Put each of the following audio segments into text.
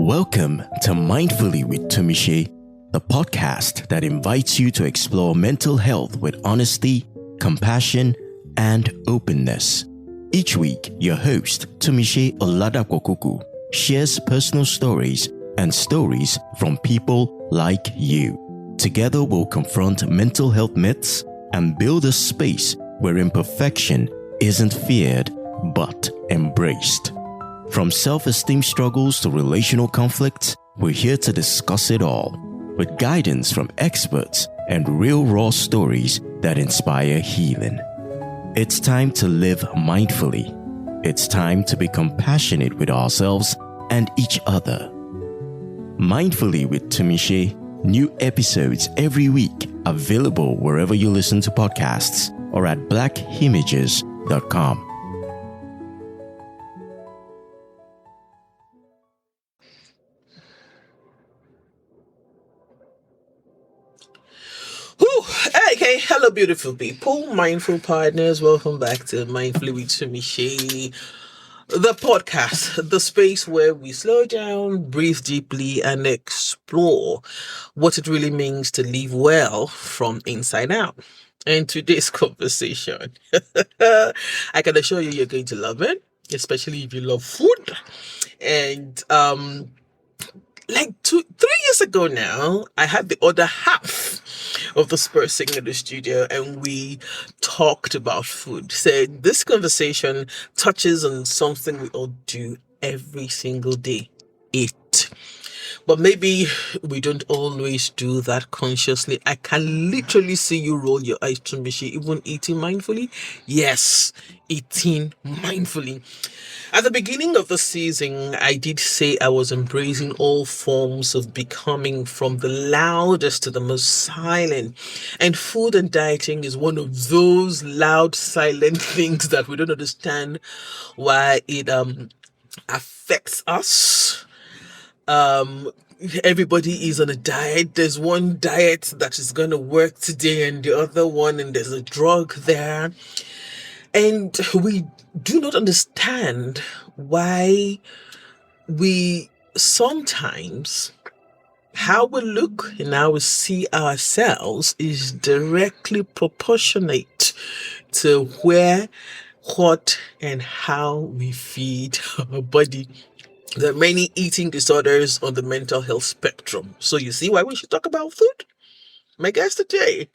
Welcome to Mindfully with Tumishe, the podcast that invites you to explore mental health with honesty, compassion, and openness. Each week, your host, Tumishe Oladapokuku, shares personal stories and stories from people like you. Together, we'll confront mental health myths and build a space where imperfection isn't feared but embraced. From self-esteem struggles to relational conflicts, we're here to discuss it all, with guidance from experts and real raw stories that inspire healing. It's time to live mindfully. It's time to be compassionate with ourselves and each other. Mindfully with Tumishe, new episodes every week, available wherever you listen to podcasts or at blackimages.com. Okay, hello beautiful people, mindful partners, welcome back to Mindfully with Tumishe, the podcast, the space where we slow down, breathe deeply, and explore what it really means to live well from inside out. And today's conversation, I can assure you you're going to love it, especially if you love food. And like 3 years ago now, I had the other half of this person in the studio and we talked about food. So this conversation touches on something we all do every single day: eat. But maybe we don't always do that consciously. I can literally see you roll your eyes to me, even eating mindfully. Yes, eating mindfully. At the beginning of the season, I did say I was embracing all forms of becoming, from the loudest to the most silent. And food and dieting is one of those loud, silent things that we don't understand why it affects us. Everybody is on a diet. There's one diet that is going to work today and the other one, and there's a drug there. And we do not understand why we sometimes, how we look and how we see ourselves is directly proportionate to where, what, and how we feed our body. There are many eating disorders on the mental health spectrum. So you see why we should talk about food? My guest today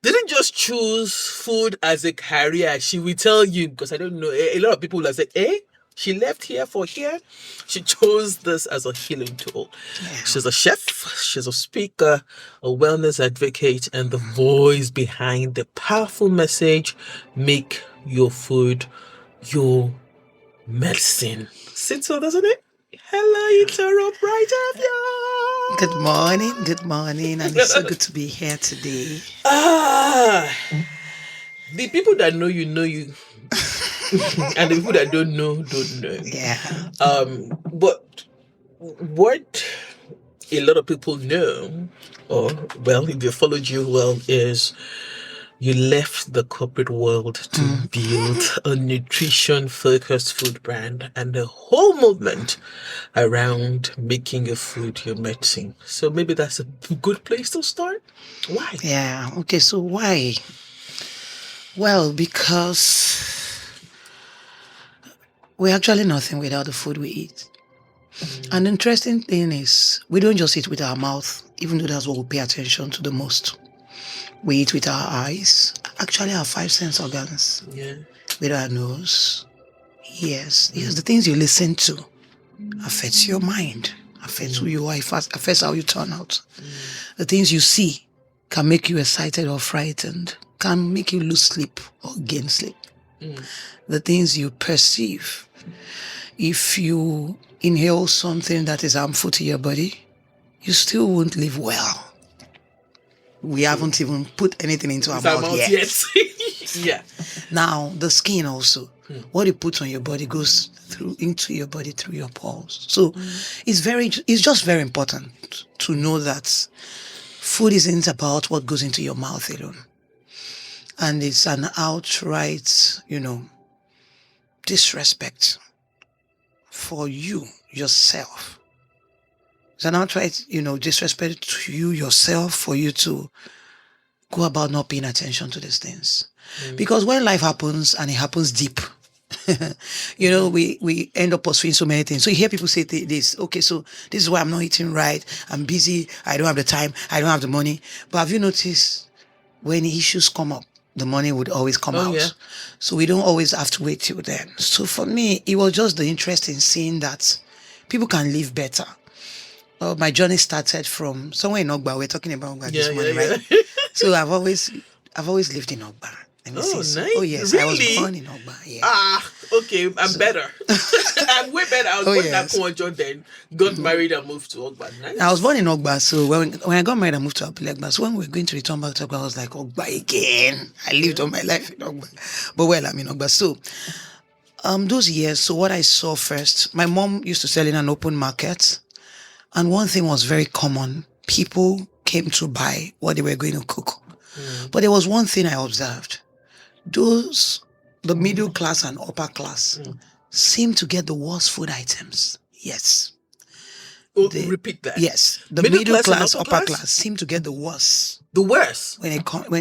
didn't just choose food as a career. She will tell you, because I don't know, a lot of people will say, she left here for here. She chose this as a healing tool. Yeah. She's a chef, she's a speaker, a wellness advocate, and the voice behind the powerful message: make your food your medicine. Sits well, doesn't it? Hello, Interrupt right up, y'all. Good morning, and it's so good to be here today. The people that know you, and the people that don't know. Yeah. But what a lot of people know, or well, if they followed you well, is you left the corporate world to build a nutrition-focused food brand and the whole movement around making your food your medicine. So maybe that's a good place to start. Why? Yeah. Okay. So why? Well, because we're actually nothing without the food we eat. And the interesting thing is, we don't just eat with our mouth, even though that's what we pay attention to the most. We eat with our eyes, actually our 5 sense organs. Yeah. With our nose. Yes, the things you listen to affects your mind, affects who you are, affects how you turn out. The things you see can make you excited or frightened, can make you lose sleep or gain sleep. The things you perceive, if you inhale something that is harmful to your body, you still won't live well. We haven't even put anything into our mouth yet. Yeah. Now, the skin also. What you put on your body goes into your body through your pores. So it's just very important to know that food isn't about what goes into your mouth alone. And it's an outright, disrespect for you, yourself, It's an outright, disrespect to you yourself for you to go about not paying attention to these things. Because when life happens and it happens deep, we end up pursuing so many things. So you hear people say this, okay, so this is why I'm not eating right. I'm busy. I don't have the time. I don't have the money. But have you noticed when issues come up, the money would always come out. Yeah. So we don't always have to wait till then. So for me, it was just the interest in seeing that people can live better. My journey started from somewhere in Ogba. We're talking about Ogba this morning, right? So I've always lived in Ogba. Nice. Oh yes, really? I was born in Ogba. Yeah. Okay. I'm better. I'm way better. I was born in Akonjo, then got married and moved to Ogba. Nice. I was born in Ogba, so when I got married, I moved to Abulegba. So when we were going to return back to Ogba, I was like, Ogba again. I lived all my life in Ogba, but I'm in Ogba. So those years, so what I saw first, my mom used to sell in an open market, and one thing was very common: people came to buy what they were going to cook. But there was one thing I observed. The middle class and upper class seem to get the worst food items. Yes. Repeat that. Yes. The middle class, upper class seem to get the worst. The worst? When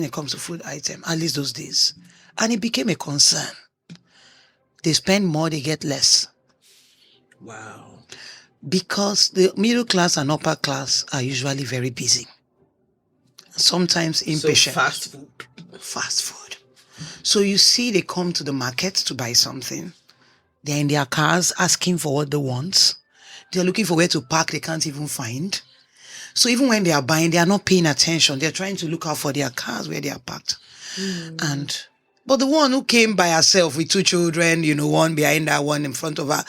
it comes to food item, at least those days. And it became a concern. They spend more, they get less. Wow. Because the middle class and upper class are usually very busy. Sometimes impatient. So fast food. So you see, they come to the market to buy something. They're in their cars asking for what they want. They're looking for where to park they can't even find. So even when they are buying, they are not paying attention. They're trying to look out for their cars where they are parked. But the one who came by herself with 2 children, one behind her, one in front of her,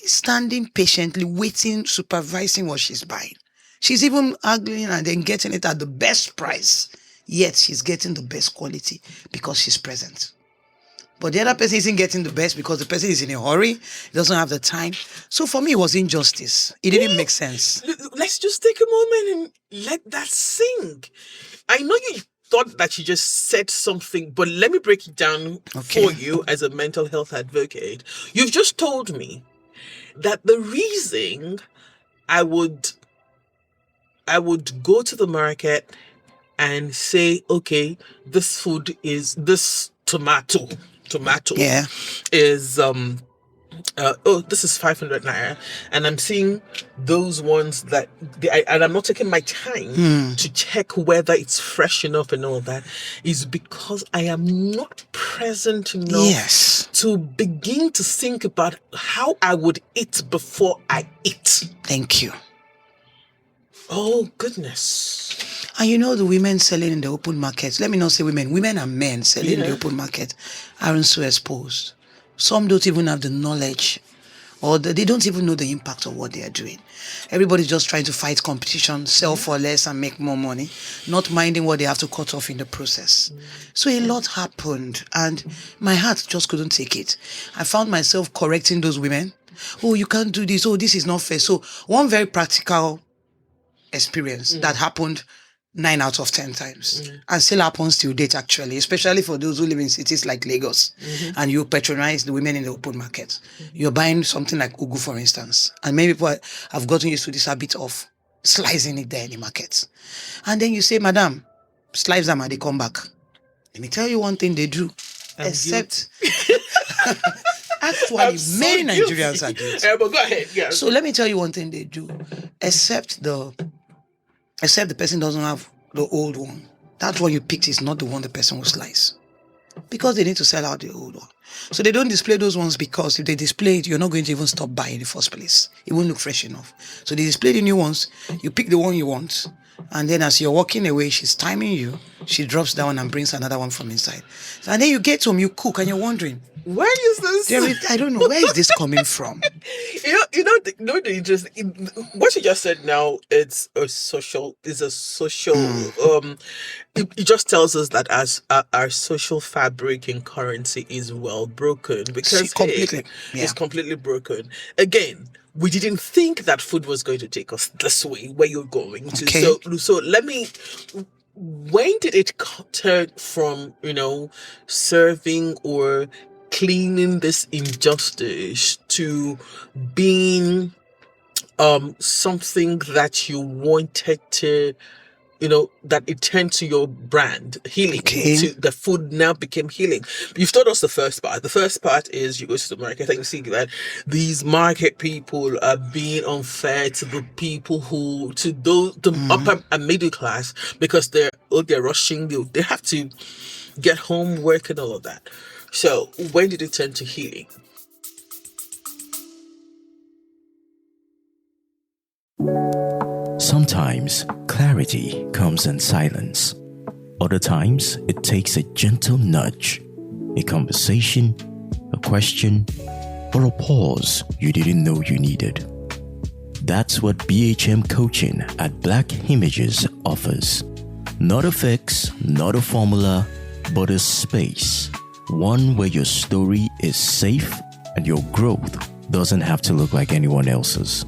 is standing patiently, waiting, supervising what she's buying. She's even arguing and then getting it at the best price. Yet she's getting the best quality because she's present. But the other person isn't getting the best because the person is in a hurry, doesn't have the time. So for me, it was injustice. It didn't make sense. Let's just take a moment and let that sink. I know you thought that you just said something, but let me break it down for you as a mental health advocate. You've just told me that the reason I would go to the market and say, okay, this tomato is this is 500 naira, and I'm seeing those ones that and I'm not taking my time to check whether it's fresh enough and all that, is because I am not present enough to begin to think about how I would eat before I eat. Thank you. Oh goodness. And the women selling in the open market, let me not say women and men selling in the open market aren't so exposed. Some don't even have the knowledge, or they don't even know the impact of what they are doing. Everybody's just trying to fight competition, sell for less and make more money, not minding what they have to cut off in the process. So a lot happened and my heart just couldn't take it. I found myself correcting those women. Oh, you can't do this. Oh, this is not fair. So one very practical experience that happened 9 out of 10 times and still happens till date, actually, especially for those who live in cities like Lagos and you patronize the women in the open market. You're buying something like ugu, for instance, and many people have gotten used to this habit of slicing it there in the market. And then you say, Madam, slice them and they come back. Let me tell you one thing they do, except actually many Nigerians are guilty. But go ahead. Yeah. So let me tell you one thing they do, except the person doesn't have the old one. That one you picked is not the one the person will slice. Because they need to sell out the old one. So they don't display those ones because if they display it, you're not going to even stop buying in the first place. It won't look fresh enough. So they display the new ones, you pick the one you want, and then as you're walking away, she's timing you, she drops down and brings another one from inside. And then you get home, you cook, and you're wondering, where is this? I don't know, where is this coming from? The interesting, what you just said now, it just tells us that as our social fabric and currency is well broken, because it's completely broken. Again, we didn't think that food was going to take us this way, where you're going to. Okay. So when did it turn from, serving or cleaning this injustice to being something that you wanted to, that it turned to your brand, healing. Okay. The food now became healing. You've told us the first part. The first part is you go to the market and you see that these market people are being unfair to the people to those, the upper and middle class, because they're rushing, they have to get home, work and all of that. So when did it turn to healing? Sometimes clarity comes in silence. Other times it takes a gentle nudge, a conversation, a question, or a pause you didn't know you needed. That's what BHM coaching at Black Images offers. Not a fix, not a formula, but a space. One where your story is safe and your growth doesn't have to look like anyone else's.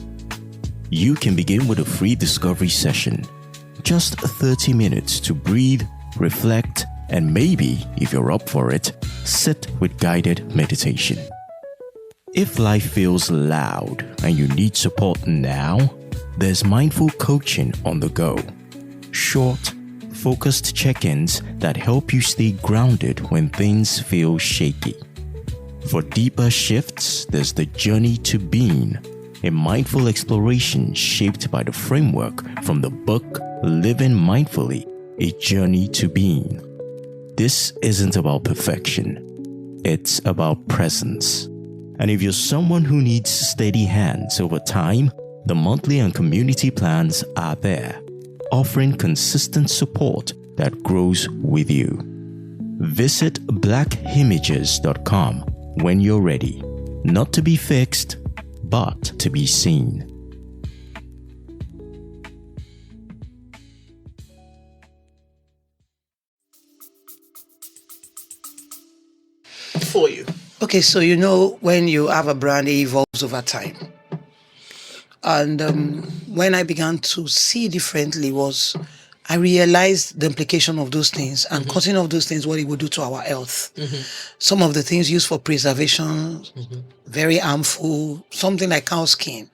You can begin with a free discovery session. Just 30 minutes to breathe, reflect, and maybe, if you're up for it, sit with guided meditation. If life feels loud and you need support now, there's mindful coaching on the go. Short, focused check-ins that help you stay grounded when things feel shaky. For deeper shifts, there's the Journey to Being, a mindful exploration shaped by the framework from the book Living Mindfully, A Journey to Being. This isn't about perfection. It's about presence. And if you're someone who needs steady hands over time, the monthly and community plans are there, offering consistent support that grows with you. Visit blackimages.com when you're ready, not to be fixed, but to be seen. For you. Okay, so when you have a brand, it evolves over time. And when I began to see differently was I realized the implication of those things and cutting off those things, what it would do to our health. Some of the things used for preservation, very harmful, something like cow skin.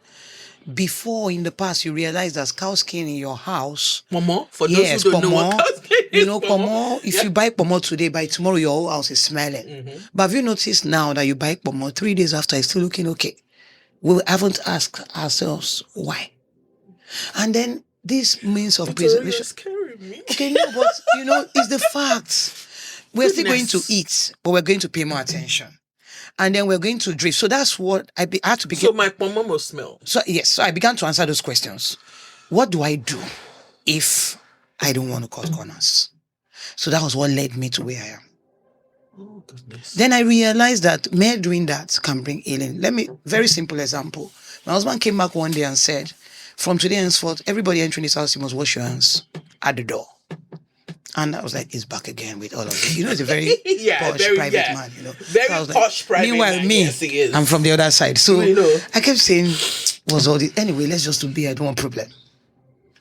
Before, in the past, you realize that cow skin in your house. Pomo? For those who don't know what cow skin is. Pomo, if you buy pomo today, by tomorrow your whole house is smelling. But have you noticed now that you buy pomo, 3 days after, it's still looking okay? We haven't asked ourselves why. And then this means of preservation. Okay, no, but it's the facts. We're still going to eat, but we're going to pay more attention. And then we're going to drift. So that's what I had to begin. So my pomo must smell. So yes, so I began to answer those questions. What do I do if I don't want to cut corners? So that was what led me to where I am. Oh, goodness. Then I realized that mere doing that can bring healing. Very simple example. My husband came back one day and said, from today henceforth, everybody entering this house, you must wash your hands at the door. And I was like, he's back again with all of it. It's a very posh, private man, Very so posh, private meanwhile, man. me, Yes, he is. I'm from the other side. So I kept saying, was all this? Anyway, let's just do I don't want problem.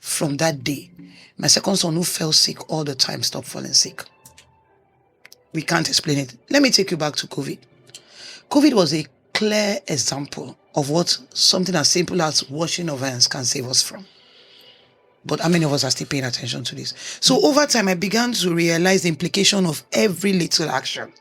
From that day, my second son, who fell sick all the time, stopped falling sick. We can't explain it. Let me take you back to COVID. COVID was a clear example of what something as simple as washing of hands can save us from. But how many of us are still paying attention to this? So over time, I began to realize the implication of every little action.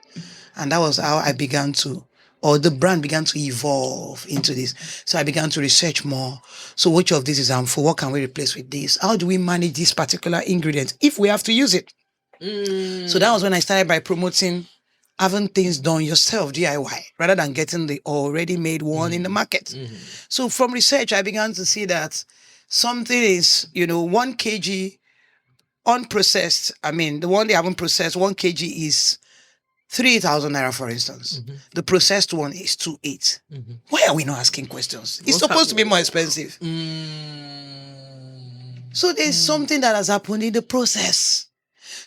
And that was how I began to, or the brand began to evolve into this. So I began to research more. So which of this is harmful? What can we replace with this? How do we manage this particular ingredient if we have to use it? So that was when I started by promoting having things done yourself, DIY, rather than getting the already made one in the market. So from research, I began to see that something is, 1 kg unprocessed. I mean, the one they haven't processed, 1 kg is 3,000 naira, for instance. The processed one is 2.8. Why are we not asking questions? It's supposed to be more expensive. So there's something that has happened in the process.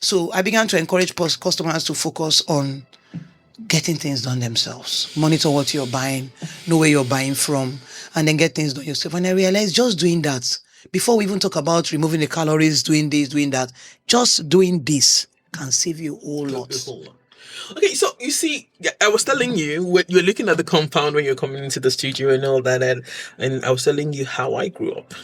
So I began to encourage customers to focus on getting things done themselves. Monitor what you're buying, know where you're buying from, and then get things done yourself. And I realized just doing that, before we even talk about removing the calories, doing this, doing that, just doing this can save you a whole lot. Okay, so you see, yeah, I was telling you when you were looking at the compound when you were coming into the studio and all that, and I was telling you how I grew up.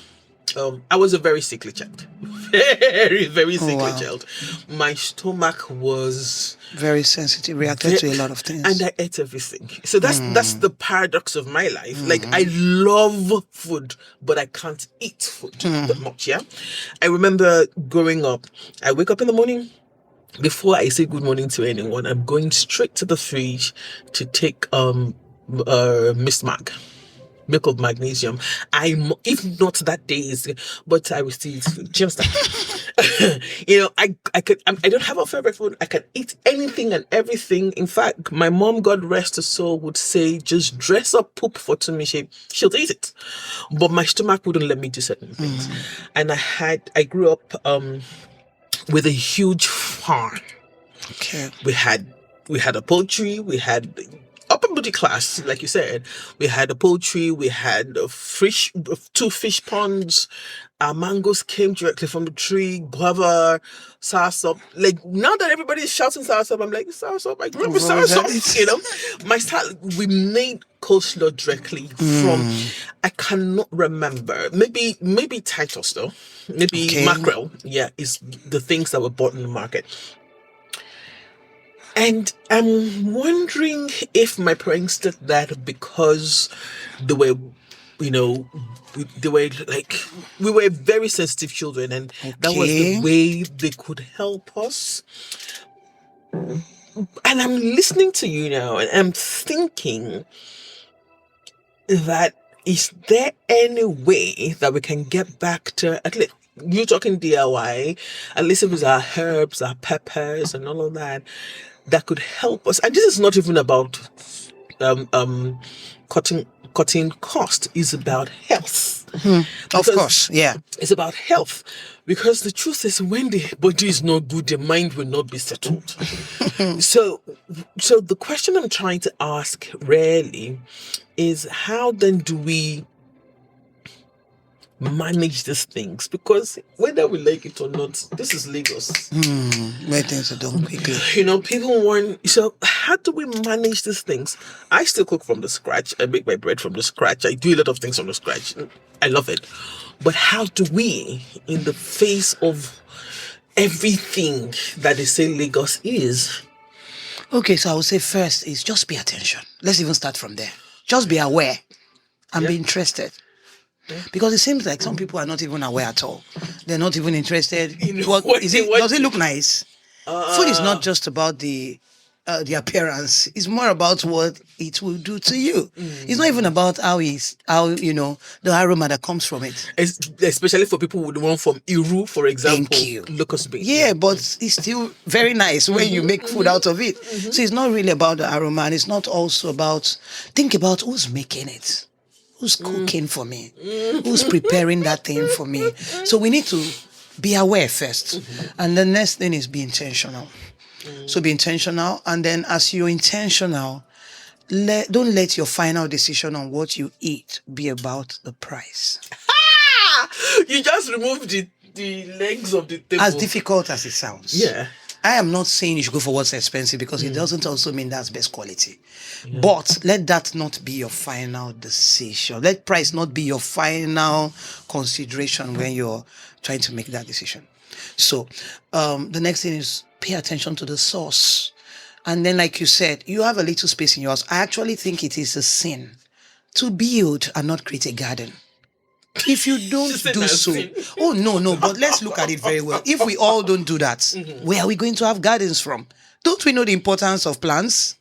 I was a very sickly child, very, very Oh, sickly wow. child. My stomach was Very sensitive, reacted to a lot of things. and I ate everything. So that's the paradox of my life. Like I love food, but I can't eat food that much. Yeah, I remember growing up. I wake up in the morning. Before I say good morning to anyone, I'm going straight to the fridge to take Miss Mag, milk of magnesium. I'm if not that day is, but I will still eat food. Just that. I don't have a favorite food. I can eat anything and everything. In fact, my mom, God rest her soul, would say, just dress up poop for Tumishe. She'll eat it. But my stomach wouldn't let me do certain things. And I grew up with a huge farm. Okay. We had a poultry, we had upper middle class, like you said. We had a poultry, we had two fish ponds. Our mangoes came directly from the tree, guava, soursop. Like now that everybody is shouting soursop, I'm like, soursop, I grew up with soursop, you know. We made coleslaw directly from, I cannot remember, maybe Titus though, maybe mackerel, yeah, is the things that were bought in the market. And I'm wondering if my parents did that because they were, they were like, we were very sensitive children, and that was the way they could help us. And I'm listening to you now, and I'm thinking that is there any way that we can get back to at least you talking DIY, at least it was our herbs, our peppers, and all of that could help us. And this is not even about cutting cost. It's about health. Of course, yeah. It's about health. Because the truth is, when the body is not good, the mind will not be settled. So the question I'm trying to ask really is, how then do we manage these things? Because whether we like it or not, this is Lagos. Where things are done quickly. People want. So how do we manage these things? I still cook from the scratch. I make my bread from the scratch. I do a lot of things from the scratch. I love it. But how do we, in the face of everything that they say Lagos is? Okay, so I would say first is just pay attention. Let's even start from there. Just be aware and be interested. Because it seems like some people are not even aware at all. They're not even interested. Does it look nice? Food is not just about the appearance. It's more about what it will do to you. It's not even about how the aroma that comes from it. Especially for people who want from Iru, for example. Thank you. Locust bean. Yeah, but it's still very nice when you make food out of it. So it's not really about the aroma, and it's not also about, think about who's making it. Who's cooking for me? Who's preparing that thing for me? So we need to be aware first. And the next thing is be intentional. So be intentional. And then as you're intentional, don't let your final decision on what you eat be about the price. You just removed the legs of the table. As difficult as it sounds. Yeah. I am not saying you should go for what's expensive, because it doesn't also mean that's best quality. But let that not be your final decision. Let price not be your final consideration when you're trying to make that decision. So the next thing is pay attention to the source. And then, like you said, you have a little space in your house. I actually think it is a sin to build and not create a garden. If you don't do so, no, but let's look at it very well. If we all don't do that, where are we going to have gardens from? Don't we know the importance of plants?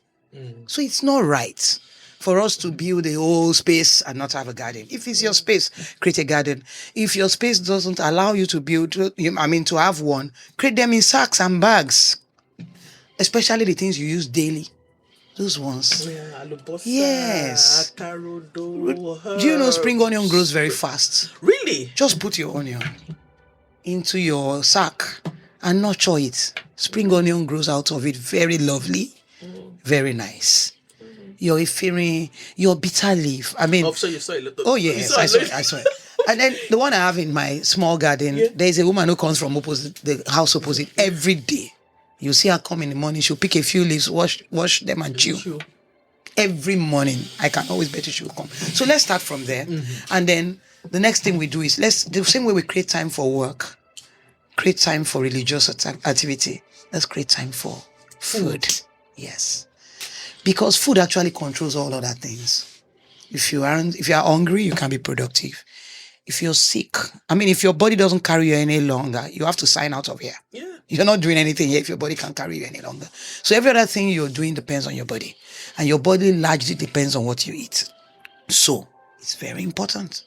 So it's not right for us to build a whole space and not have a garden. If it's your space, create a garden. If your space doesn't allow you to to have one, create them in sacks and bags. Especially the things you use daily. Those ones. Yes. Do you know spring onion grows very fast? Really? Just put your onion into your sack and nurture it. Spring onion grows out of it very lovely, very nice. Your efirin, your bitter leaf. So you saw it. Oh yes, I saw it. And then the one I have in my small garden, there's a woman who comes from the house opposite every day. You see her come in the morning, she'll pick a few leaves, wash them and chew. Sure. Every morning, I can always bet you she will come. So let's start from there. And then the next thing we do is, the same way we create time for work, create time for religious activity, let's create time for food. Yes. Because food actually controls all other things. If you are hungry, you can be productive. If you're sick, if your body doesn't carry you any longer, you have to sign out of here. Yeah. You're not doing anything here if your body can't carry you any longer. So every other thing you're doing depends on your body. And your body largely depends on what you eat. So it's very important.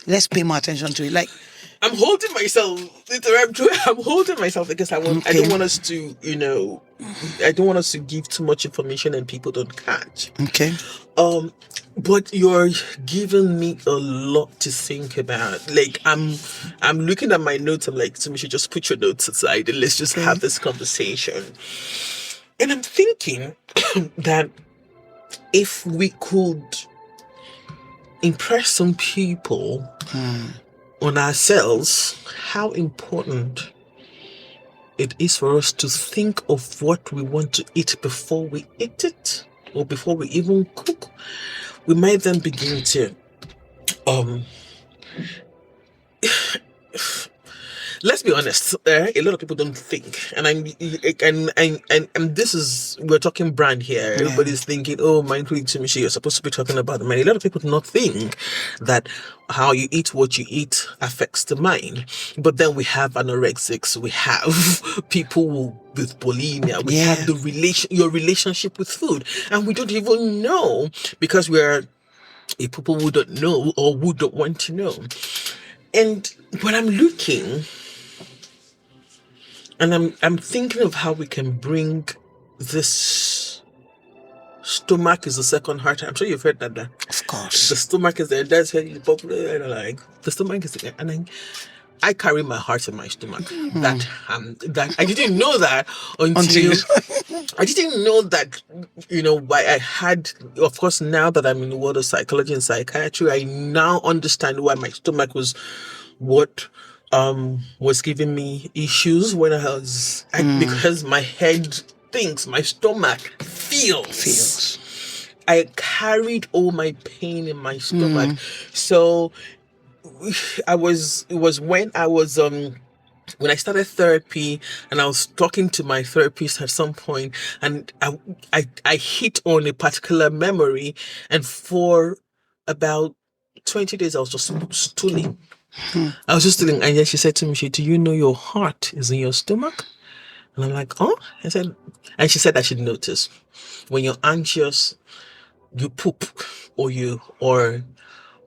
Let's pay more attention to it. Like, I'm holding myself. I'm holding myself because I don't want us to, I don't want us to give too much information and people don't catch. Okay. But you're giving me a lot to think about. Like, I'm looking at my notes. I'm like, so we should just put your notes aside and let's just have this conversation. And I'm thinking that if we could impress some people on ourselves, how important it is for us to think of what we want to eat before we eat it, or before we even cook, we might then begin to let's be honest, a lot of people don't think, and this is, we're talking brand here. Everybody's thinking, oh, mindful eating, you're supposed to be talking about the mind. A lot of people do not think that how you eat what you eat affects the mind. But then we have anorexics, we have people with bulimia, we have your relationship with food, and we don't even know because we're people who don't know or who don't want to know. And when I'm looking, and I'm thinking of how we can bring this stomach is the second heart. I'm sure you've heard that. Of course. The stomach is there. That's very popular. And like the stomach is there. And I carry my heart in my stomach. That I didn't know that until I didn't know that, why I had, of course, now that I'm in the world of psychology and psychiatry, I now understand why my stomach was what was giving me issues when I was, because my head thinks, my stomach feels. I carried all my pain in my stomach. So it was when I was when I started therapy, and I was talking to my therapist at some point, and I hit on a particular memory, and for about 20 days I was just stooling. I was just stooling, and then she said to me, "Do you know your heart is in your stomach?" And I'm like, "Oh," and she said I should notice when you're anxious, you poop, or you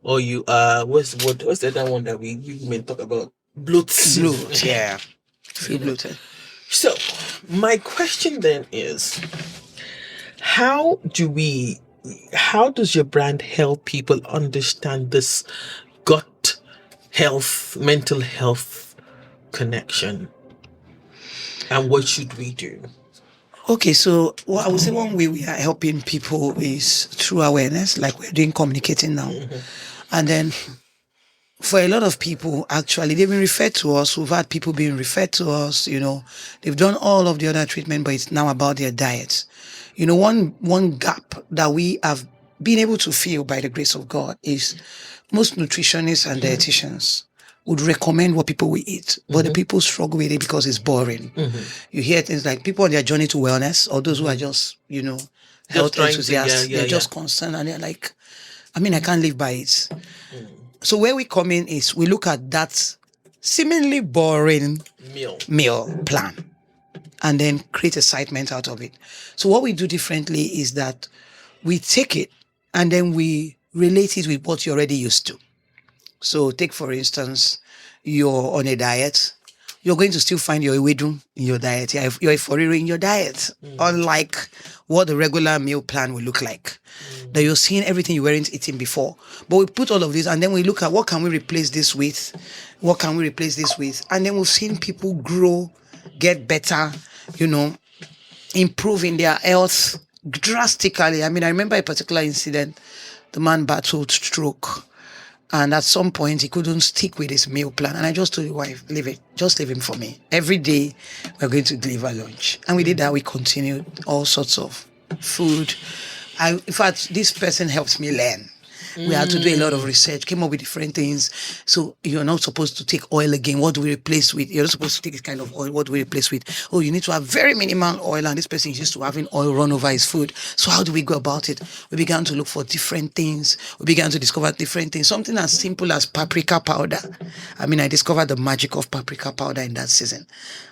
what's the other one that we may talk about? Bloat, yeah. Feel bloated. So my question then is, how does your brand help people understand this gut health, mental health connection? And what should we do? Okay, so I would say one way we are helping people is through awareness, like we're doing communicating now. And then for a lot of people, actually, they've been referred to us. We've had people being referred to us, they've done all of the other treatment, but it's now about their diet. One gap that we have been able to fill by the grace of God is most nutritionists and dietitians would recommend what people will eat, but the people struggle with it because it's boring. You hear things like people on their journey to wellness, or those who are just, health enthusiasts, they're just concerned, and they're like, I can't live by it. So where we come in is we look at that seemingly boring meal plan and then create excitement out of it. So what we do differently is that we take it and then we relate it with what you're already used to. So take, for instance, you're on a diet. You're going to still find your ewedu in your diet. You're a foriro in your diet, unlike what the regular meal plan will look like. That you're seeing everything you weren't eating before. But we put all of this and then we look at what can we replace this with? What can we replace this with? And then we've seen people grow, get better, improve in their health drastically. I remember a particular incident. The man battled stroke. And at some point, he couldn't stick with his meal plan. And I just told the wife, leave it. Just leave him for me. Every day, we're going to deliver lunch. And we did that. We continued all sorts of food. In fact, this person helped me learn. We had to do a lot of research, came up with different things. So you're not supposed to take oil again. What do we replace with? You're not supposed to take this kind of oil. What do we replace with? Oh, you need to have very minimal oil. And this person is used to having oil run over his food. So how do we go about it? We began to look for different things. We began to discover different things. Something as simple as paprika powder. I mean, I discovered the magic of paprika powder in that season.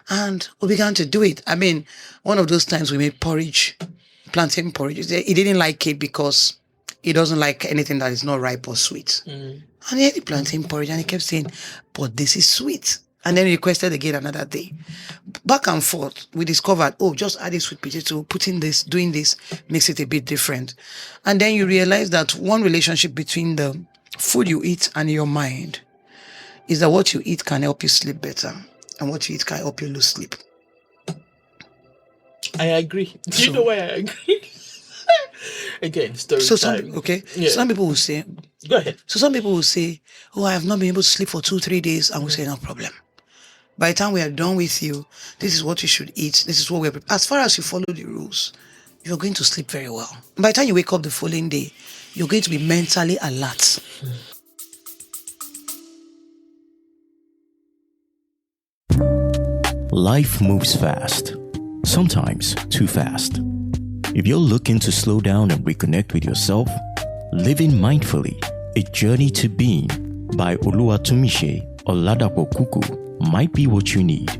And we began to do it. I mean, one of those times we made porridge, plantain porridge. He didn't like it because he doesn't like anything that is not ripe or sweet. And he had the plantain porridge and he kept saying, but this is sweet. And then he requested again another day. Back and forth, we discovered, just adding sweet potato, putting this, doing this, makes it a bit different. And then you realize that one relationship between the food you eat and your mind is that what you eat can help you sleep better. And what you eat can help you lose sleep. I agree. Do you know why I agree? Again, story time. Some people will say, go ahead. So some people will say, I have not been able to sleep for 2-3 days. And we say, no problem. By the time we are done with you, this is what you should eat. This is what we're prepared. As far as you follow the rules, you're going to sleep very well. By the time you wake up the following day, you're going to be mentally alert. Life moves fast, sometimes too fast. If you're looking to slow down and reconnect with yourself, Living Mindfully, A Journey to Being by Oluwatomise Oladapo Kuku might be what you need.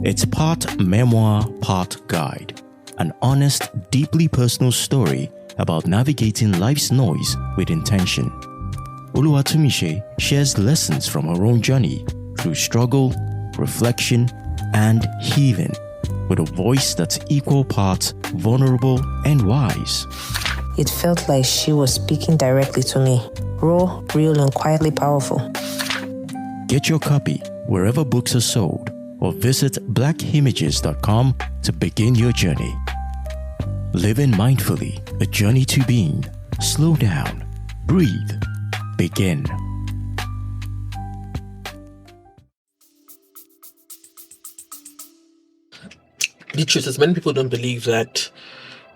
It's part memoir, part guide, an honest, deeply personal story about navigating life's noise with intention. Oluwatomise shares lessons from her own journey through struggle, reflection, and healing, with a voice that's equal parts vulnerable and wise. It felt like she was speaking directly to me, raw, real, and quietly powerful. Get your copy wherever books are sold or visit blackimages.com to begin your journey. Living Mindfully, A Journey to Being. Slow down, breathe, begin. The truth is, many people don't believe that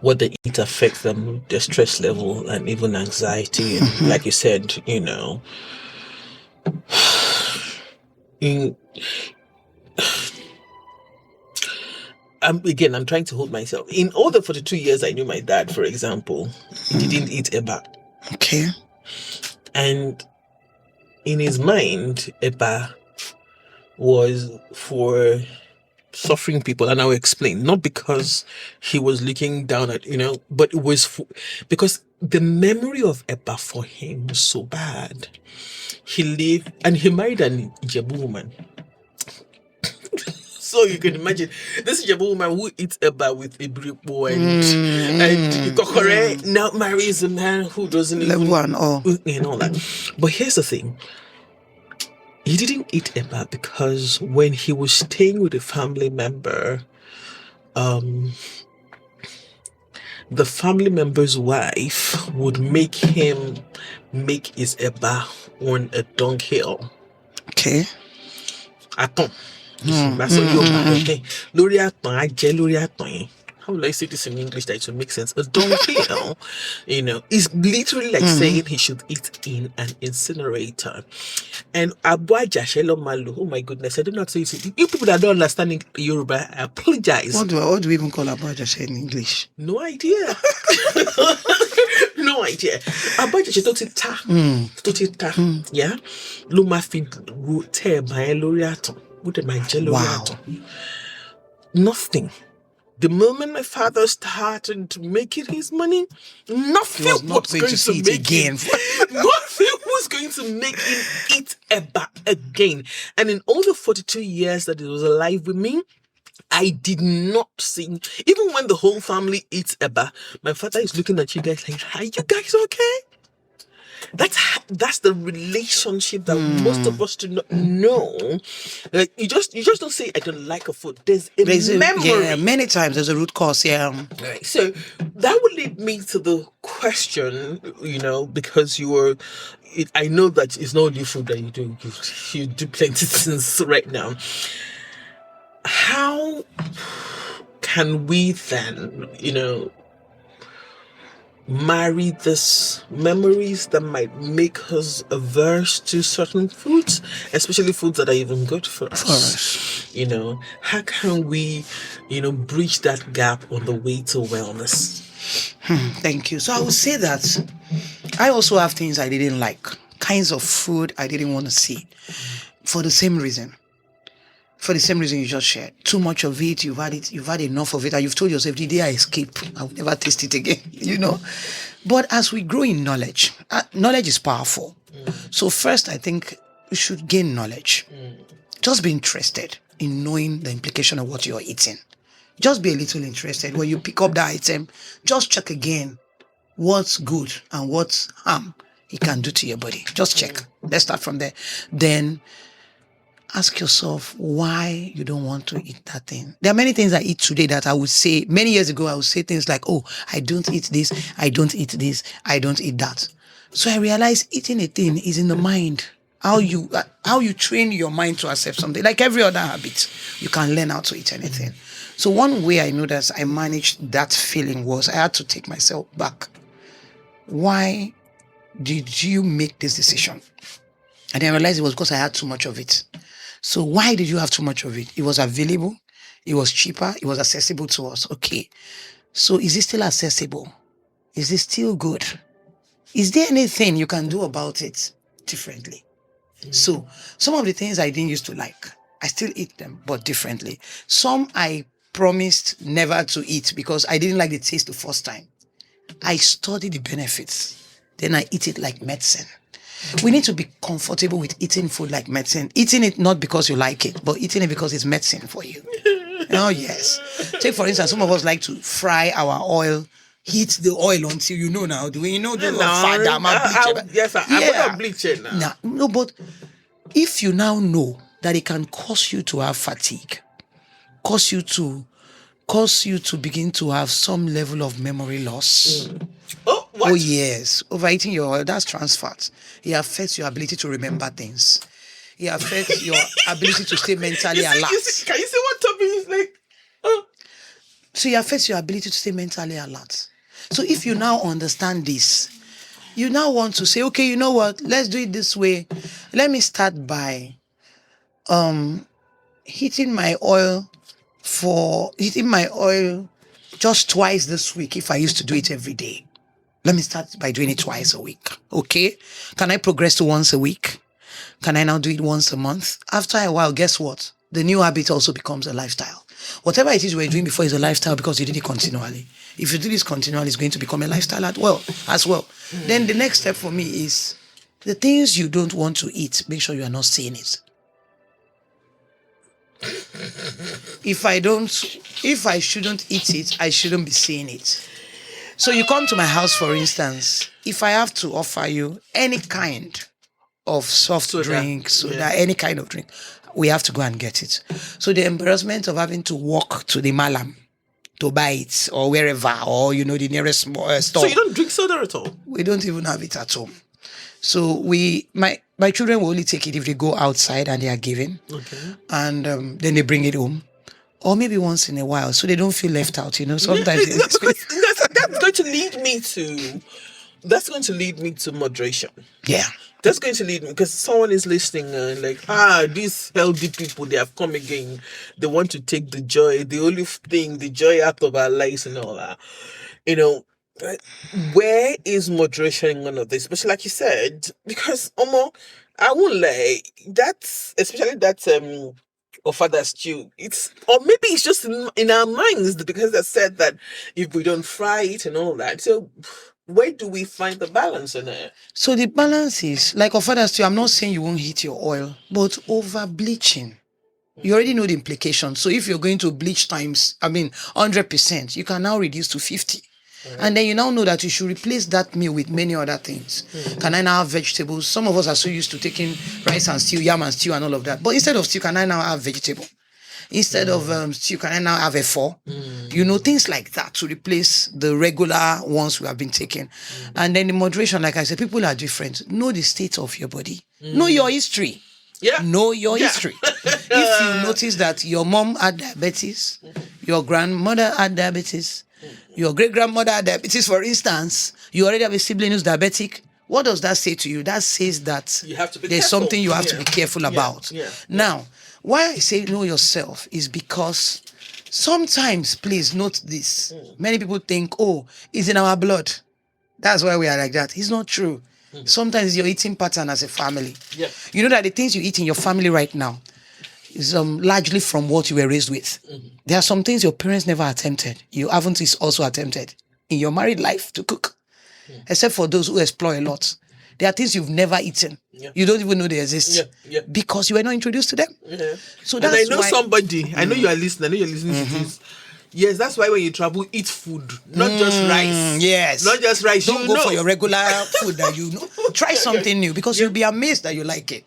what they eat affects them, their stress level, and even anxiety. And like you said, I'm trying to hold myself. In all the 42 years I knew my dad, for example, he didn't eat eba. Okay. And in his mind, eba was for suffering people, and I will explain. Not because he was looking down at, but it was because the memory of eba for him was so bad. He lived, and he married an Ijebu woman. So you can imagine this Ijebu woman who eats eba with Ibripo and Kokore now marries a man who doesn't even and all that. But here's the thing. He didn't eat eba because when he was staying with a family member, the family member's wife would make him make his eba on a dunghill. Okay. Aton. How will I say this in English that it will make sense? A dunghill, is literally like saying he should eat in an incinerator. And Abuaja Shelo Malu, oh my goodness, I don't know how to say it. You people that don't understand Yoruba, I apologize. What do we even call Abuaja in English? No idea. No idea. Abuaja Totita. Yeah. Luma feed te by Loriato. What am I jello? Nothing. The moment my father started making his money, nothing was going to make again. Nothing was going to make him eat eba again. And in all the 42 years that he was alive with me, I did not see, even when the whole family eats eba, my father is looking at you guys like, are you guys okay? that's the relationship that most of us do not know. Like you just don't say I don't like a food. There's a memory. Yeah, many times there's a root cause. Yeah. Right. So that would lead me to the question, because I know that it's not only food that you do. You do plenty of things right now. How can we then, marry this memories that might make us averse to certain foods, especially foods that are even good for us? How can we, bridge that gap on the way to wellness? Thank you. So I would say that I also have things I didn't like, kinds of food I didn't want to see, for the same reason. For the same reason you just shared. Too much of it, you've had enough of it, and you've told yourself, the day I escape, I will never taste it again, But as we grow in knowledge, knowledge is powerful. So first, I think we should gain knowledge. Just be interested in knowing the implication of what you're eating. Just be a little interested. When you pick up that item, just check again what's good and what's harm it can do to your body. Just check. Let's start from there. Then ask yourself why you don't want to eat that thing. There are many things I eat today that I would say, many years ago, I would say things like, oh, I don't eat this, I don't eat this, I don't eat that. So I realized eating a thing is in the mind. How you train your mind to accept something. Like every other habit, you can learn how to eat anything. So one way I know that I managed that feeling was I had to take myself back. Why did you make this decision? And then I realized it was because I had too much of it. So why did you have too much of it? It was available. It was cheaper. It was accessible to us. Okay. So is it still accessible? Is it still good? Is there anything you can do about it differently? So some of the things I didn't used to like, I still eat them, but differently. Some I promised never to eat because I didn't like the taste the first time. I study the benefits. Then I eat it like medicine. We need to be comfortable with eating food like medicine. Eating it not because you like it, but eating it because it's medicine for you. Oh, yes. Take, for instance, some of us like to fry our oil, heat the oil until now. Do we know the yes, I'm not bleaching now. No, but if you now know that it can cause you to have fatigue, cause you to begin to have some level of memory loss. Oh, what? Oh, yes. Overeating your oil, that's trans fat. It affects your ability to remember things. It affects your ability to stay mentally alert. Can you see what Tommy is like? So it affects your ability to stay mentally alert. So if you now understand this, you now want to say, okay, you know what? Let's do it this way. Let me start by heating my oil just twice this week if I used to do it every day. Let me start by doing it twice a week. Okay? Can I progress to once a week? Can I now do it once a month? After a while, guess what? The new habit also becomes a lifestyle. Whatever it is you were doing before is a lifestyle because you did it continually. If you do this continually, it's going to become a lifestyle as well. Then the next step for me is the things you don't want to eat, make sure you are not seeing it. If I shouldn't eat it, I shouldn't be seeing it. So you come to my house, for instance, if I have to offer you any kind of soft drink, any kind of drink, we have to go and get it. So the embarrassment of having to walk to the Malam to buy it or wherever, or the nearest store. So you don't drink soda at all? We don't even have it at home. So my children will only take it if they go outside and they are given. Okay. And then they bring it home. Or maybe once in a while, so they don't feel left out, Sometimes that's going to lead me to moderation. Yeah. That's going to lead me, because someone is listening and these healthy people, they have come again. They want to take the joy out of our lives and all that. Where is moderation in all of this? Especially like you said, because I won't lie, especially that or father stew. Or maybe it's just in our minds because they said that if we don't fry it and all that. So where do we find the balance in it? So the balance is like of father stew. I'm not saying you won't heat your oil, but over bleaching. You already know the implications. So if you're going to bleach times, 100%, you can now reduce to 50. And then you now know that you should replace that meal with many other things. Can I now have vegetables? Some of us are so used to taking rice and stew, yam and stew and all of that. But instead of stew, can I now have vegetable? Instead of stew, can I now have a four? Things like that to replace the regular ones we have been taking. And then the moderation, like I said, people are different. Know the state of your body. Know your history. Yeah. Know your history. If you notice that your mom had diabetes, your grandmother had diabetes, your great-grandmother had diabetes, for instance, you already have a sibling who's diabetic, what does that say to you? That says that You have to be there's careful. something you have to be careful about. Now, why I say know yourself is because sometimes, please note this, many people think, oh, it's in our blood. That's why we are like that. It's not true. Sometimes your eating pattern as a family. Yeah. You know that the things you eat in your family right now is largely from what you were raised with. There are some things your parents never attempted. You haven't also attempted in your married life to cook. Except for those who explore a lot. There are things you've never eaten. You don't even know they exist. Because you were not introduced to them. So that's and I know why somebody, I know you are listening, to this. Yes, that's why when you travel, eat food, not just rice. Yes. Not just rice. Don't go for your regular food that you know. Try something new because you'll be amazed that you like it.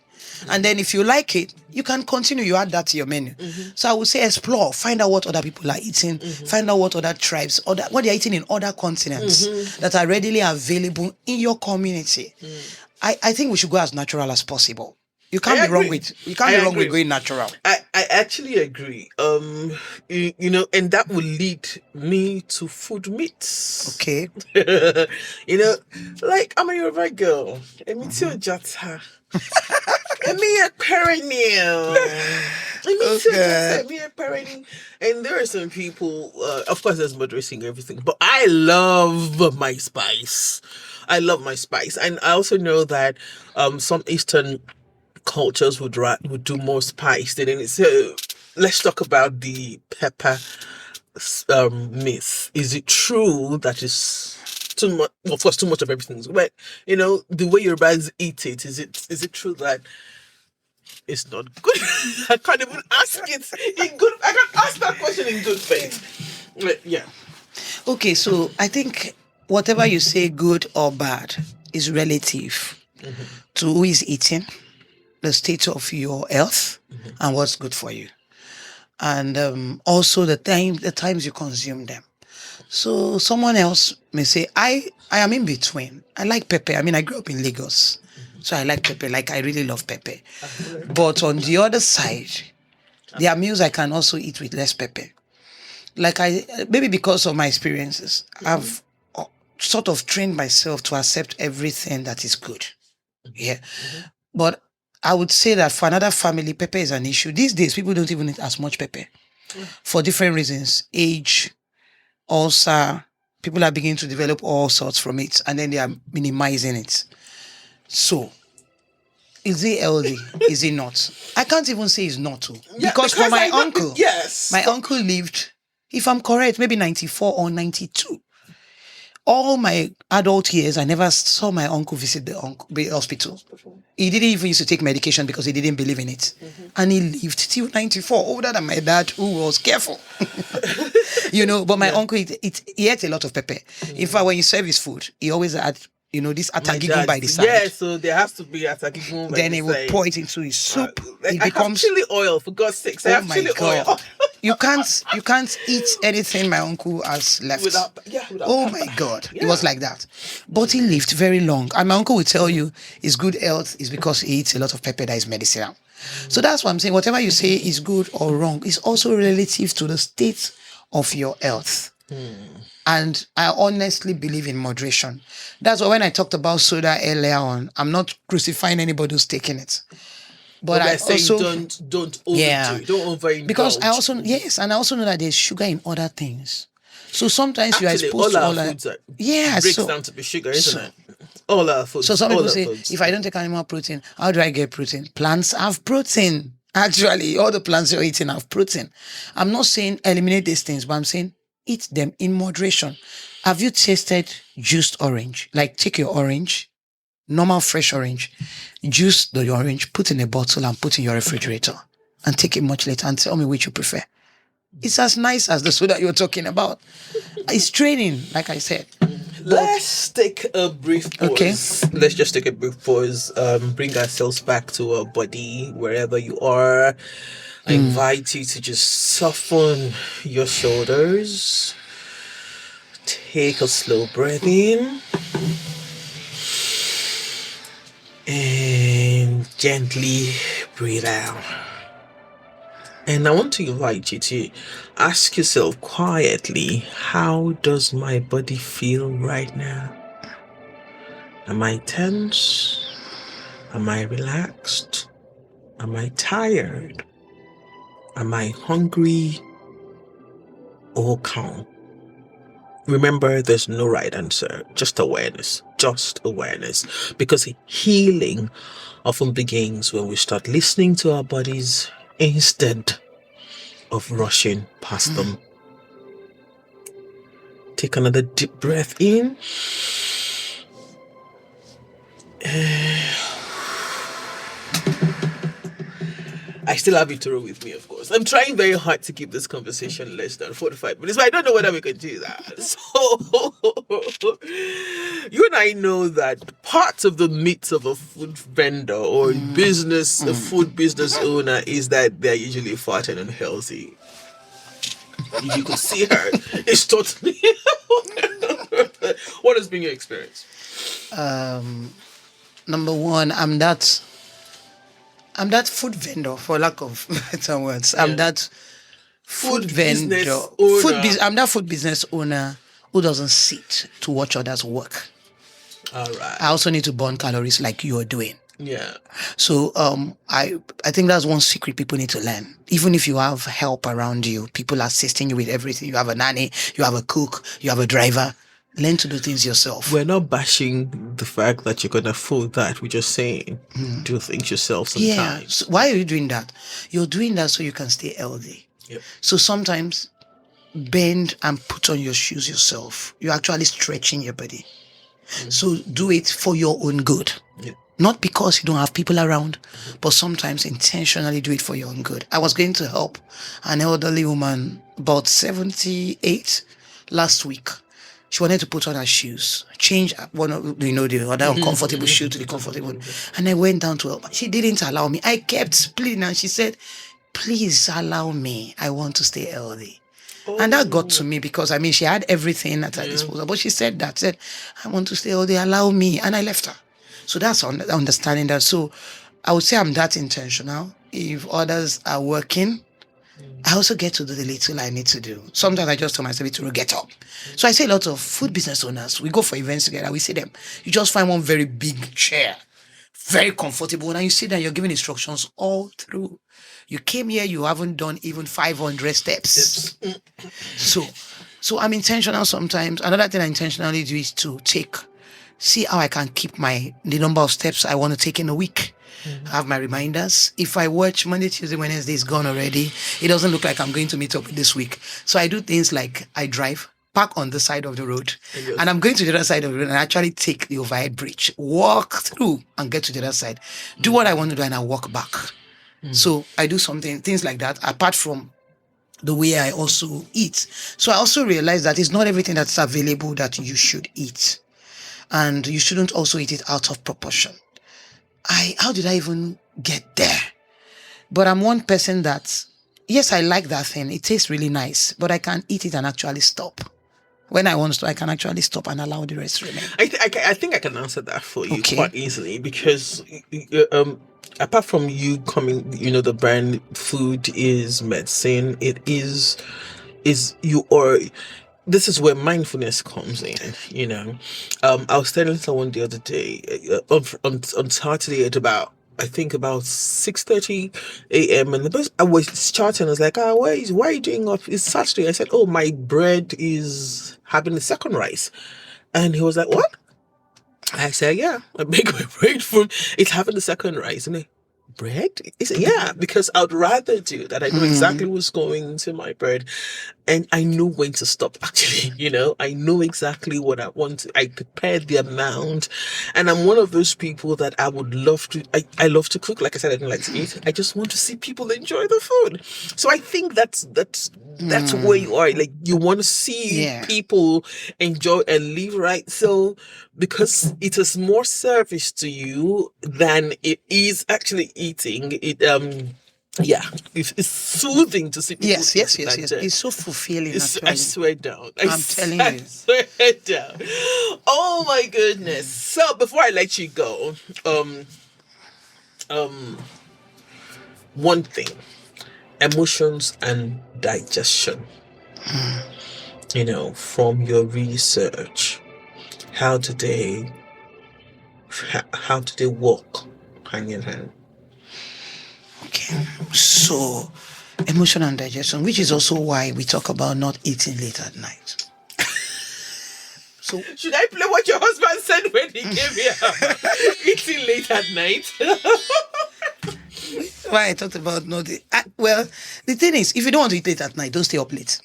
And then if you like it, you can continue. You add that to your menu. So I would say explore. Find out what other people are eating. Find out what other tribes, what they're eating in other continents that are readily available in your community. I think we should go as natural as possible. You can't be wrong with going natural. I actually agree. And that will lead me to food myths. Okay. Like I'm a Yoruba girl. Emitio Jata. Emi a perennial. And there are some people, of course there's moderation and everything, but I love my spice. And I also know that some Eastern cultures would do more spice than it. So let's talk about the pepper myth. Is it true that it's too much? Of course, too much of everything. But the way Yorubas eat it, is it true that it's not good? I can't even ask it in good. I can't ask that question in good faith. But, yeah. Okay, so I think whatever you say, good or bad, is relative to who is eating, the state of your health, and what's good for you, and also the times you consume them. So someone else may say, I am in between. I like pepper. I mean, I grew up in Lagos, so I like pepper. Like, I really love pepper. But on the other side, there are meals I can also eat with less pepper. Like, maybe because of my experiences, I've sort of trained myself to accept everything that is good. Yeah. But I would say that for another family, pepper is an issue. These days, people don't even eat as much pepper for different reasons. Age, ulcer, people are beginning to develop all sorts from it, and then they are minimizing it. So, is it healthy? Is it not? I can't even say it's not. Because for my uncle, my uncle lived, if I'm correct, maybe 94 or 92. All my adult years, I never saw my uncle visit the hospital. He didn't even used to take medication because he didn't believe in it. And he lived till 94, older than my dad, who was careful. But my uncle, he ate a lot of pepper. In fact, when you serve his food, he always had, this atagigun by the side. Yeah, so there has to be atagigun by then the he would side. pour it into his soup. It I becomes have chili oil, for God's sakes. I have chili oil. You can't eat anything my uncle has left. Without Oh my God. It was like that. But he lived very long. And my uncle will tell you his good health is because he eats a lot of pepper that is medicinal. So that's what I'm saying. Whatever you say is good or wrong is also relative to the state of your health. And I honestly believe in moderation. That's why when I talked about soda earlier on, I'm not crucifying anybody who's taking it. But I also don't overdo it. Don't overindulge. Because I also know that there's sugar in other things. So sometimes you are exposed to all our foods. Breaks down to be sugar, isn't it? All our foods. So some people say, if I don't take animal protein, how do I get protein? Plants have protein. Actually, all the plants you're eating have protein. I'm not saying eliminate these things, but I'm saying eat them in moderation. Have you tasted juiced orange? Like, take your orange, normal fresh orange, juice the orange, put in a bottle and put in your refrigerator, and take it much later and tell me which you prefer. It's as nice as the soda you're talking about. It's training, like I said. Let's take a brief pause. Okay. Let's just take a brief pause. Bring ourselves back to our body, wherever you are. I invite you to just soften your shoulders. Take a slow breath in. And gently breathe out. And I want to invite you to ask yourself quietly, how does my body feel right now? Am I tense? Am I relaxed? Am I tired? Am I hungry or calm? Remember, there's no right answer, just awareness, because healing often begins when we start listening to our bodies instead of rushing past them. Take another deep breath in. I still have you to roll with me, of course. I'm trying very hard to keep this conversation less than 45 minutes, but I don't know whether we can do that. So, you and I know that part of the myth of a food vendor or a food business owner is that they're usually fat and unhealthy. If you could see her, it's totally... What has been your experience? Number one, I'm that food vendor, for lack of better words. I'm that food vendor. I'm that food business owner who doesn't sit to watch others work. All right. I also need to burn calories like you're doing. Yeah. So I think that's one secret people need to learn. Even if you have help around you, people assisting you with everything. You have a nanny, you have a cook, you have a driver. Learn to do things yourself. We're not bashing the fact that you can afford that. We're just saying do things yourself sometimes. Yeah. So why are you doing that? You're doing that so you can stay healthy. Yep. So sometimes bend and put on your shoes yourself. You're actually stretching your body. So do it for your own good. Yep. Not because you don't have people around, but sometimes intentionally do it for your own good. I was going to help an elderly woman, about 78, last week. She wanted to put on her shoes, change one of, the other uncomfortable shoe to the comfortable one. And I went down to her. She didn't allow me. I kept pleading and she said, please allow me. I want to stay healthy. Oh. And that got to me because, she had everything at her disposal. But she said, I want to stay healthy. Allow me. And I left her. So that's understanding that. So I would say I'm that intentional. If others are working, I also get to do the little I need to do. Sometimes I just tell myself to get up. So I see a lot of food business owners. We go for events together. We see them. You just find one very big chair, very comfortable. And you sit there, you're giving instructions all through. You came here, you haven't done even 500 steps. So I'm intentional sometimes. Another thing I intentionally do is to see how I can keep the number of steps I want to take in a week. I have my reminders. If I watch Monday, Tuesday, Wednesday is gone already, it doesn't look like I'm going to meet up this week. So I do things like I drive, park on the side of the road, and I'm going to the other side of the road and I actually take the overhead bridge, walk through and get to the other side, do what I want to do and I walk back. So I do things like that, apart from the way I also eat. So I also realize that it's not everything that's available that you should eat. And you shouldn't also eat it out of proportion. How did I even get there? But I'm one person that, yes, I like that thing. It tastes really nice, but I can eat it and actually stop. When I want to, I can actually stop and allow the rest to remain. I think I can answer that for you quite easily because apart from you coming, the brand food is medicine. It is this is where mindfulness comes in, I was telling someone the other day, on Saturday at about 6:30 a.m. and I was chatting. I was like, why are you doing up? It's Saturday. I said, my bread is having the second rice. And he was like, what? I said, yeah, I make my bread from it's having the second rice. And bread? Is it? Yeah, because I'd rather do that. I know exactly what's going into my bread, and I know when to stop. Actually, I know exactly what I want to. I prepare the amount, and I'm one of those people that I would love to. I love to cook. Like I said, I don't like to eat. I just want to see people enjoy the food. So I think that's where you are. Like, you want to see people enjoy and live right. So because it is more service to you than it is actually eating it. It's soothing to see people. Yes. It's so fulfilling. I swear down. I'm telling I you. swear down. Oh my goodness. So before I let you go, one thing: emotions and digestion. From your research, how do they work hand in hand? Okay. So, emotion and digestion, which is also why we talk about not eating late at night. So, should I play what your husband said when he came here? Eating late at night. why I talked about not. Well, the thing is, if you don't want to eat late at night, don't stay up late.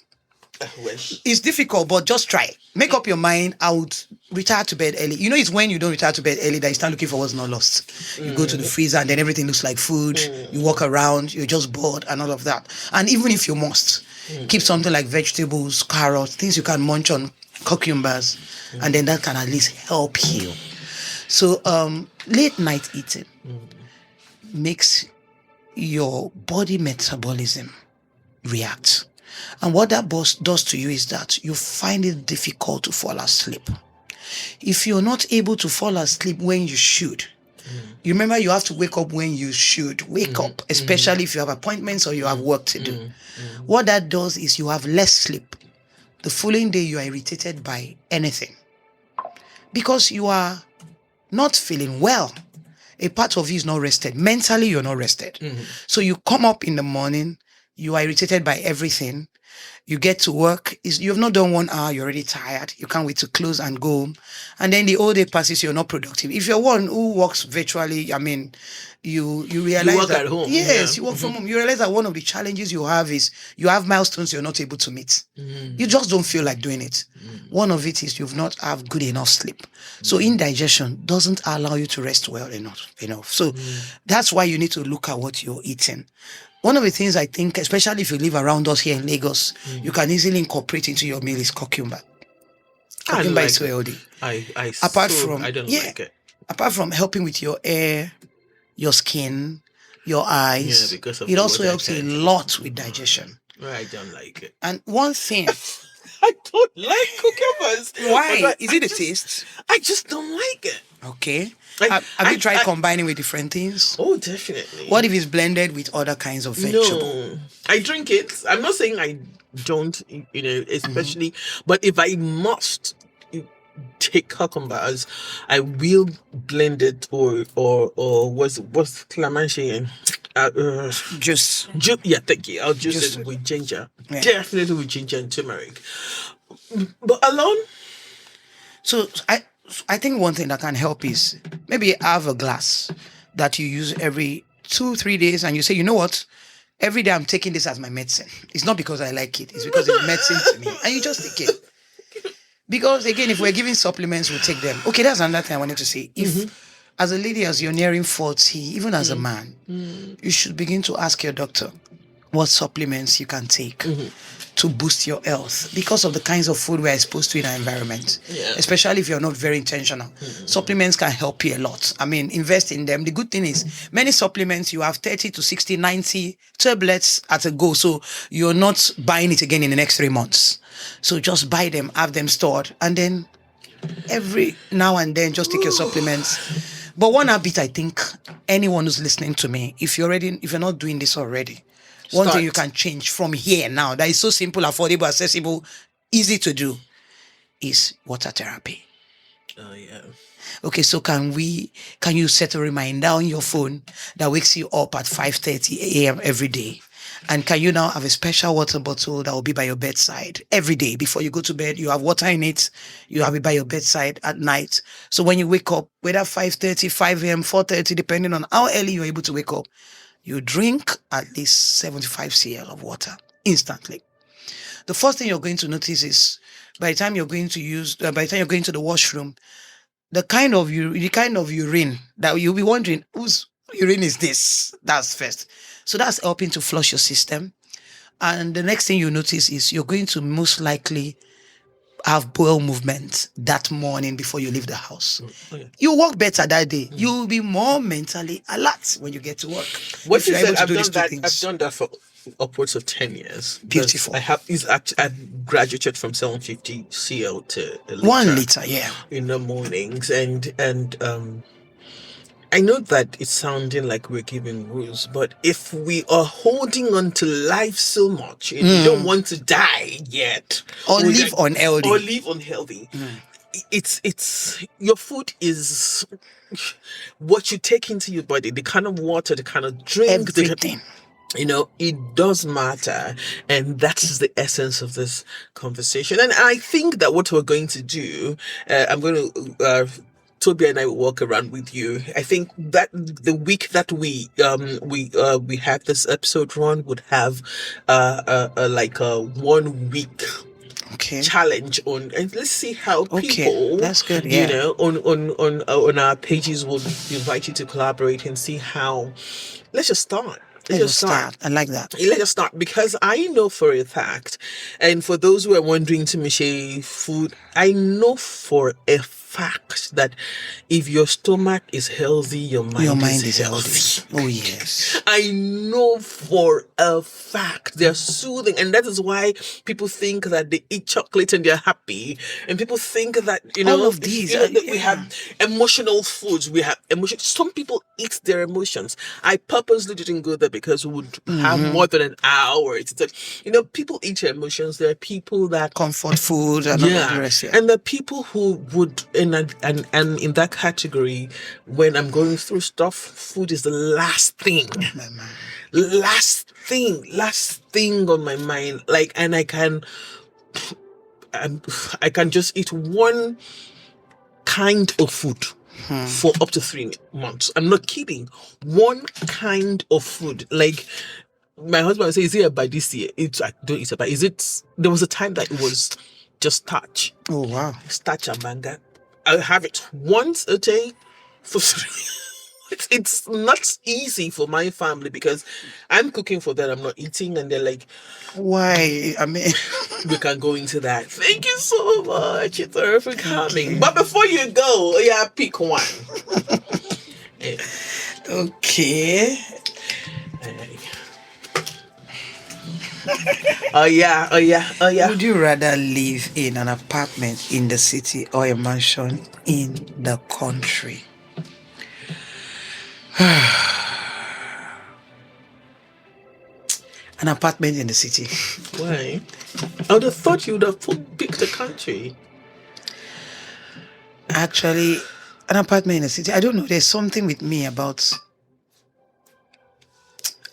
It's difficult, but just try. Make up your mind. I would retire to bed early. It's when you don't retire to bed early that you start looking for what's not lost. You go to the freezer and then everything looks like food. You walk around, you're just bored and all of that. And even if you must, keep something like vegetables, carrots, things you can munch on, cucumbers, and then that can at least help you. So late night eating makes your body metabolism react. And what that does to you is that you find it difficult to fall asleep. If you're not able to fall asleep when you should, you remember you have to wake up when you should wake up, especially if you have appointments or you have work to do. What that does is you have less sleep. The following day you are irritated by anything because you are not feeling well. A part of you is not rested. Mentally, you're not rested. So you come up in the morning, you are irritated by everything. You get to work, you've not done 1 hour, you're already tired. You can't wait to close and go home. And then the whole day passes, you're not productive. If you're one who works virtually, you realize you work that, at home. Yes, you work from home. You realize that one of the challenges you have is you have milestones you're not able to meet. You just don't feel like doing it. One of it is you've not have good enough sleep. So indigestion doesn't allow you to rest well enough. So that's why you need to look at what you're eating. One of the things I think, especially if you live around us here in Lagos, you can easily incorporate into your meal is cucumber. Cucumber is so healthy. I don't like it. Apart from helping with your hair, your skin, your eyes, it also helps a lot with digestion. I don't like it. And one thing... I don't like cucumbers. Why? Is it the taste? I just don't like it. Okay. Have you tried combining with different things? Oh, definitely. What if it's blended with other kinds of vegetable? No, I drink it. I'm not saying I don't, especially, but if I must take cucumbers, I will blend it or what's calamansi Juice. Yeah, thank you. I'll juice it with ginger. Yeah. Definitely with ginger and turmeric. But alone? So I think one thing that can help is maybe have a glass that you use every 2-3 days and you say, you know what? Every day I'm taking this as my medicine. It's not because I like it. It's because it's medicine to me. And you just take it. Because again, if we're giving supplements, we'll take them. Okay, that's another thing I wanted to say. If as a lady, as you're nearing 40, even as a man, you should begin to ask your doctor what supplements you can take to boost your health because of the kinds of food we're exposed to in our environment, especially if you're not very intentional. Supplements can help you a lot. Invest in them. The good thing is many supplements, you have 30 to 60, 90 tablets at a go. So you're not buying it again in the next 3 months. So just buy them, have them stored, and then every now and then just take your supplements. But one habit, I think anyone who's listening to me, if you're not doing this already, one thing you can change from here now that is so simple, affordable, accessible, easy to do is water therapy. Oh yeah. Okay, so can you set a reminder on your phone that wakes you up at 5:30 a.m. every day And can you now have a special water bottle that will be by your bedside every day before you go to bed? You have water in it. You have it by your bedside at night. So when you wake up, whether 5:30, 5 a.m., 4:30, depending on how early you're able to wake up, you drink at least 75 cl of water instantly. The first thing you're going to notice is by the time you're going to the washroom, the kind of urine that you'll be wondering, whose urine is this? That's first. So that's helping to flush your system. And the next thing you notice is you're going to most likely have bowel movement that morning before you leave the house. Okay. You work better that day. You'll be more mentally alert when you get to work. What If you you're able said, to do I've these done two that. things. I've done that for upwards of 10 years. Beautiful. I've graduated from 750 cl to a liter 1 liter, yeah. in the mornings, and I know that it's sounding like we're giving rules, but if we are holding on to life so much and we don't want to die yet, Or live unhealthy, it's your food is what you take into your body, the kind of water, the kind of drink, Everything. It does matter, and that's the essence of this conversation. And I think that what we're going to do, I'm going to Toby and I will walk around with you. I think that the week that we have this episode run would have like a 1 week challenge on, and let's see how people, that's good, yeah. on our pages will invite you to collaborate and see how. Let's just start. Let's just start. I like that. Let's just start, because I know for a fact, and for those who are wondering, to Michelle, food, I know for a fact that if your stomach is healthy, your mind is healthy. Oh, yes. I know for a fact they're soothing, and that is why people think that they eat chocolate and they're happy, and people think that all of these that we have emotional foods. We have emotion. Some people eat their emotions. I purposely didn't go there because we would have more than an hour. It's like, people eat their emotions. There are people that comfort food and all the rest. And the people who would, and in that category, when I'm going through stuff, food is the last thing on my mind. Like, and I can just eat one kind of food for up to 3 months. I'm not kidding. One kind of food. Like, my husband would say, is it about this year? I don't eat about. Is it? There was a time that it was just starch. Oh, wow. Starch and banga. I have it once a day for 3. It's not easy for my family because I'm cooking for them. I'm not eating, and they're like, why? I mean, we can go into that. Thank you so much, Ithora, for coming. But before you go, pick one. Okay. Oh yeah. Would you rather live in an apartment in the city or a mansion in the country? An apartment in the city. Why? I would have thought you would have picked the country. Actually, an apartment in the city. I don't know. There's something with me about.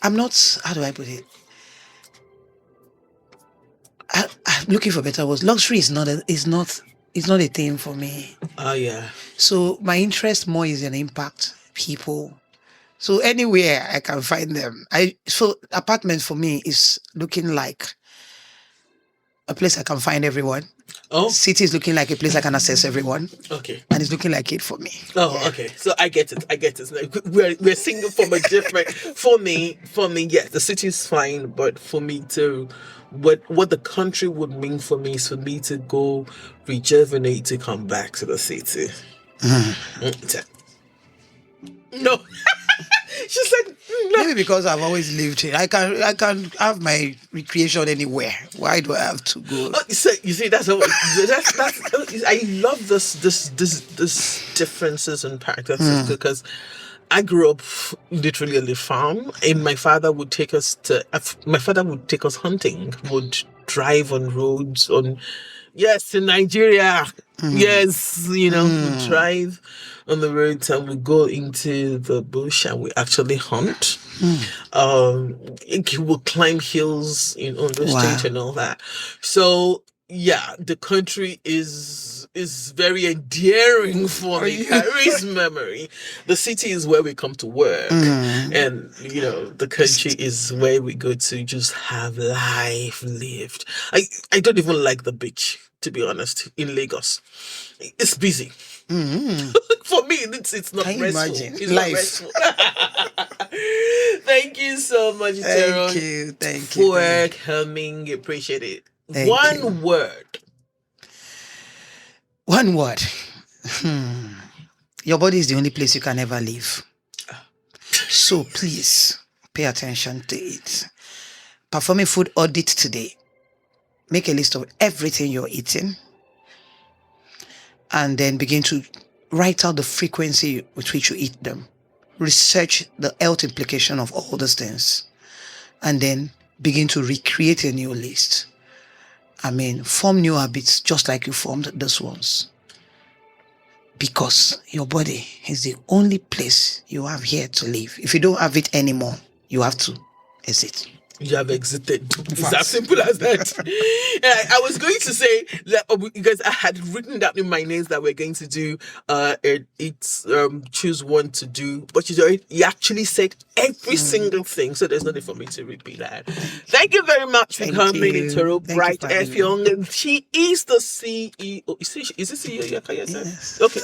I'm not. How do I put it? I'm looking for better words. Luxury is not a thing for me. Oh yeah. So my interest more is in impact, people. So anywhere I can find them. So apartment for me is looking like a place I can find everyone. Oh. City is looking like a place I can access everyone. Okay. And it's looking like it for me. Oh, yeah. Okay. So I get it. Like, we're singing from a different. For me, yes, the city is fine, but for me too. What the country would mean for me is for me to go rejuvenate, to come back to the city. No. She said no. Maybe because I've always lived here. I can have my recreation anywhere. Why do I have to go? So you see, that's I love this differences and practices because I grew up literally on the farm, and my father would take us hunting, would drive on roads, on Yes, in Nigeria. Yes, we drive on the roads and we go into the bush and we actually hunt. We'll climb hills in Ondo State and all that. So yeah, the country is very endearing for me. Carries memory. The city is where we come to work, and the country is where we go to just have life lived. I don't even like the beach, to be honest. In Lagos, it's busy. For me, it's not Can you restful. imagine? It's Life. not restful. Thank you so much, Thank you for coming. Appreciate it. One word. One word. Your body is the only place you can ever live. So please pay attention to it. Perform a food audit today. Make a list of everything you're eating. And then begin to write out the frequency with which you eat them. Research the health implication of all those things. And then begin to recreate a new list. Form new habits just like you formed those ones. Because your body is the only place you have here to live. If you don't have it anymore, you have to exit. You have exited. It's as simple as that. I was going to say that because I had written down in my notes that we're going to do choose one to do, but you actually said every single thing, so there's nothing for me to repeat that. Thank you very much for coming, Itoro Bright F. Young, and she is the CEO. Is it CEO? Yes. Okay.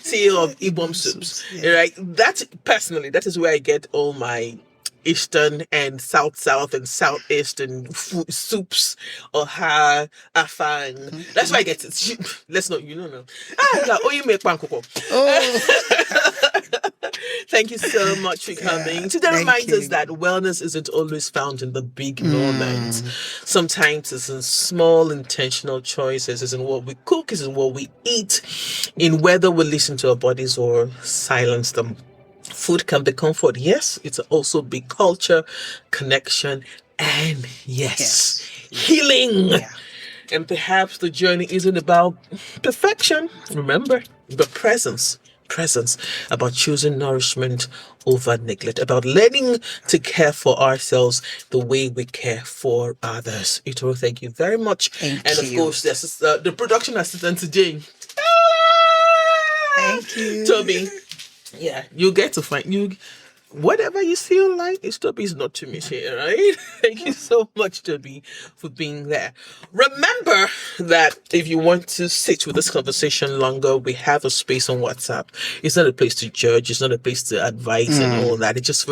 CEO of Ibom Soups. Yeah. Right. That is where I get all my Eastern and South and Southeastern soups, Oha, Afang. That's why I get it. Let's not, no. You make pankoko. Thank you so much for coming. Today reminds us that wellness isn't always found in the big moments. Sometimes it's in small intentional choices. It's in what we cook, it's in what we eat, in whether we listen to our bodies or silence them. Food can be comfort, yes. It's also be culture, connection, and healing. Yeah. And perhaps the journey isn't about perfection. Remember, but presence, about choosing nourishment over neglect, about learning to care for ourselves the way we care for others. Itoro, thank you very much. Thank you. Of course, this is the production assistant today. Thank you, Toby. Yeah, you get to find you. Whatever you feel like, Toby's not to miss here, right? Thank you so much, Toby, for being there. Remember that if you want to sit with this conversation longer, we have a space on WhatsApp. It's not a place to judge. It's not a place to advise and all that. It's just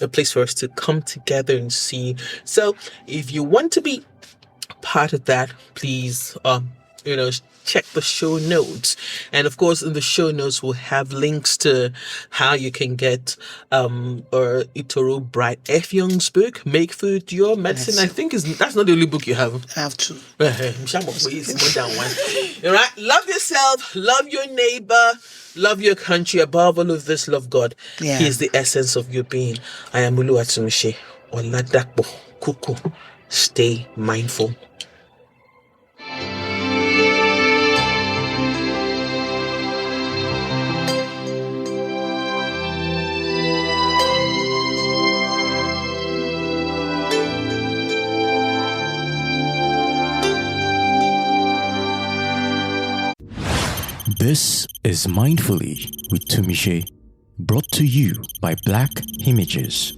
a place for us to come together and see. So if you want to be part of that, please, check the show notes. And of course, in the show notes, we'll have links to how you can get Itoro Bright F. Young's book, Make Food Your Medicine. Yes. I think that's not the only book you have. I have two. All right. Love yourself, love your neighbor, love your country. Above all of this, love God. Yeah. He is the essence of your being. I am Ulu Atsumishi. Oladakbo Kuku. Stay mindful. This is Mindfully with Tumishe, brought to you by Black Images.